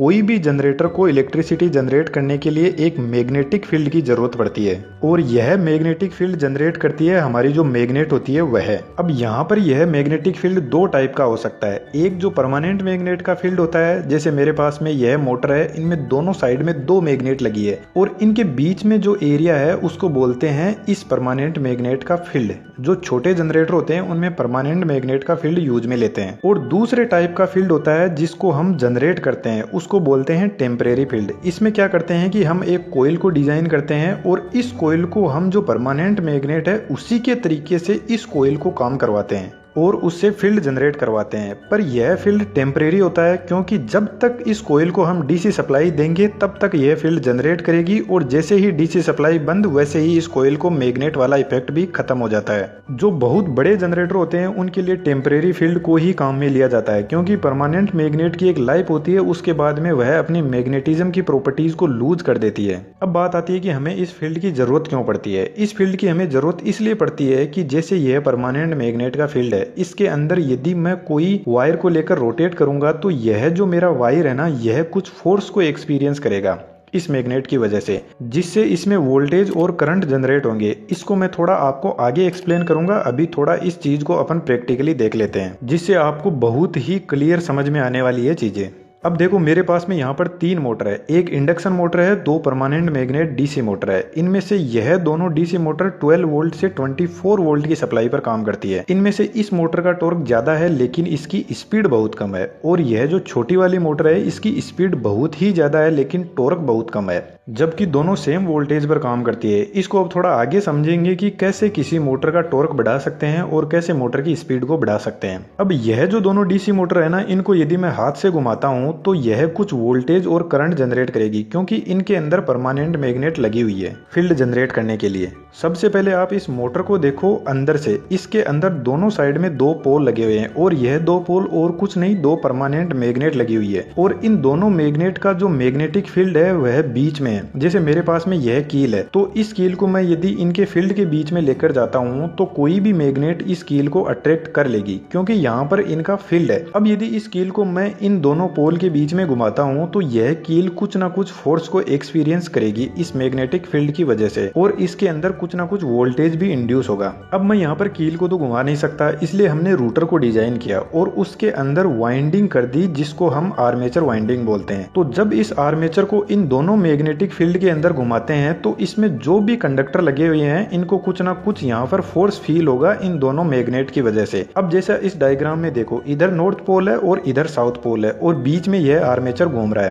कोई भी जनरेटर को इलेक्ट्रिसिटी जनरेट करने के लिए एक मैग्नेटिक फील्ड की जरूरत पड़ती है और यह मैग्नेटिक फील्ड जनरेट करती है हमारी जो मैग्नेट होती है वह। अब यहाँ पर यह मैग्नेटिक फील्ड दो टाइप का हो सकता है। एक जो परमानेंट मैग्नेट का फील्ड होता है, जैसे मेरे पास में यह मोटर है, इनमें दोनों साइड में दो मैग्नेट लगी है और इनके बीच में जो एरिया है उसको बोलते हैं इस परमानेंट मैग्नेट का फील्ड। जो छोटे जनरेटर होते हैं उनमें परमानेंट मैग्नेट का फील्ड यूज में लेते हैं। और दूसरे टाइप का फील्ड होता है जिसको हम जनरेट करते हैं, उसको बोलते हैं टेम्परेरी फील्ड। इसमें क्या करते हैं कि हम एक कोयल को डिजाइन करते हैं और इस कोयल को हम जो परमानेंट मैग्नेट है उसी के तरीके से इस कोयल को काम करवाते हैं और उससे फील्ड जनरेट करवाते हैं। पर यह फील्ड टेम्परेरी होता है क्योंकि जब तक इस कोयल को हम डीसी सप्लाई देंगे तब तक यह फील्ड जनरेट करेगी और जैसे ही डीसी सप्लाई बंद वैसे ही इस कोयल को मैग्नेट वाला इफेक्ट भी खत्म हो जाता है। जो बहुत बड़े जनरेटर होते हैं उनके लिए टेम्परेरी फील्ड को ही काम में लिया जाता है क्योंकि परमानेंट मैग्नेट की एक लाइफ होती है, उसके बाद में वह अपनी मैग्नेटिज्म की प्रॉपर्टीज को लूज कर देती है। अब बात आती है कि हमें इस फील्ड की जरूरत क्यों पड़ती है। इस फील्ड की हमें जरूरत इसलिए पड़ती है कि जैसे यह परमानेंट मैग्नेट का फील्ड है, इसके अंदर यदि मैं कोई वायर को लेकर रोटेट करूंगा तो यह जो मेरा वायर है ना, यह कुछ फोर्स को एक्सपीरियंस करेगा इस मैग्नेट की वजह से, जिससे इसमें वोल्टेज और करंट जनरेट होंगे। इसको मैं थोड़ा आपको आगे एक्सप्लेन करूंगा। अभी थोड़ा इस चीज को अपन प्रैक्टिकली देख लेते हैं जिससे आपको बहुत ही क्लियर समझ में आने वाली है चीजें। अब देखो मेरे पास में यहाँ पर तीन मोटर है, एक इंडक्शन मोटर है, दो परमानेंट मैग्नेट डीसी मोटर है। इनमें से यह दोनों डीसी मोटर 12 वोल्ट से 24 वोल्ट की सप्लाई पर काम करती है। इनमें से इस मोटर का टॉर्क ज्यादा है लेकिन इसकी स्पीड बहुत कम है और यह जो छोटी वाली मोटर है इसकी स्पीड बहुत ही ज्यादा है लेकिन टॉर्क बहुत कम है, जबकि दोनों सेम वोल्टेज पर काम करती है। इसको अब थोड़ा आगे समझेंगे कि कैसे किसी मोटर का टॉर्क बढ़ा सकते हैं और कैसे मोटर की स्पीड को बढ़ा सकते हैं। अब यह जो दोनों डीसी मोटर है ना, इनको यदि मैं हाथ से घुमाता हूं तो यह कुछ वोल्टेज और करंट जनरेट करेगी क्योंकि इनके अंदर परमानेंट मैग्नेट लगी हुई है फील्ड जनरेट करने के लिए। सबसे पहले आप इस मोटर को देखो अंदर से। इसके अंदर दोनों साइड में दो पोल लगे हुए हैं और यह दो पोल और कुछ नहीं, दो परमानेंट मैग्नेट लगी हुई है और इन दोनों मैग्नेट का जो मैग्नेटिक फील्ड है वह बीच में है। जैसे मेरे पास में यह कील है तो इस कील को मैं यदि इनके फील्ड के बीच में लेकर जाता हूं तो कोई भी मैग्नेट इस कील को अट्रैक्ट कर लेगी क्योंकि यहाँ पर इनका फील्ड है। अब यदि इस कील को मैं इन दोनों पोल के बीच में घुमाता हूं तो यह कील कुछ ना कुछ फोर्स को एक्सपीरियंस करेगी इस मैग्नेटिक फील्ड की वजह से और इसके अंदर कुछ ना कुछ वोल्टेज भी इंड्यूस होगा। अब मैं यहाँ पर कील को तो घुमा नहीं सकता, इसलिए हमने रूटर को डिजाइन किया और उसके अंदर वाइंडिंग कर दी जिसको हम आर्मेचर वाइंडिंग बोलते हैं। तो जब इस आर्मेचर को इन दोनों मैग्नेटिक फील्ड के अंदर घुमाते हैं तो इसमें जो भी कंडक्टर लगे हुए हैं इनको कुछ ना कुछ यहाँ पर फोर्स फील होगा इन दोनों मैग्नेट की वजह से। अब जैसा इस डायग्राम में देखो, इधर नॉर्थ पोल है और इधर साउथ पोल है और बीच में यह आर्मेचर घूम रहा है।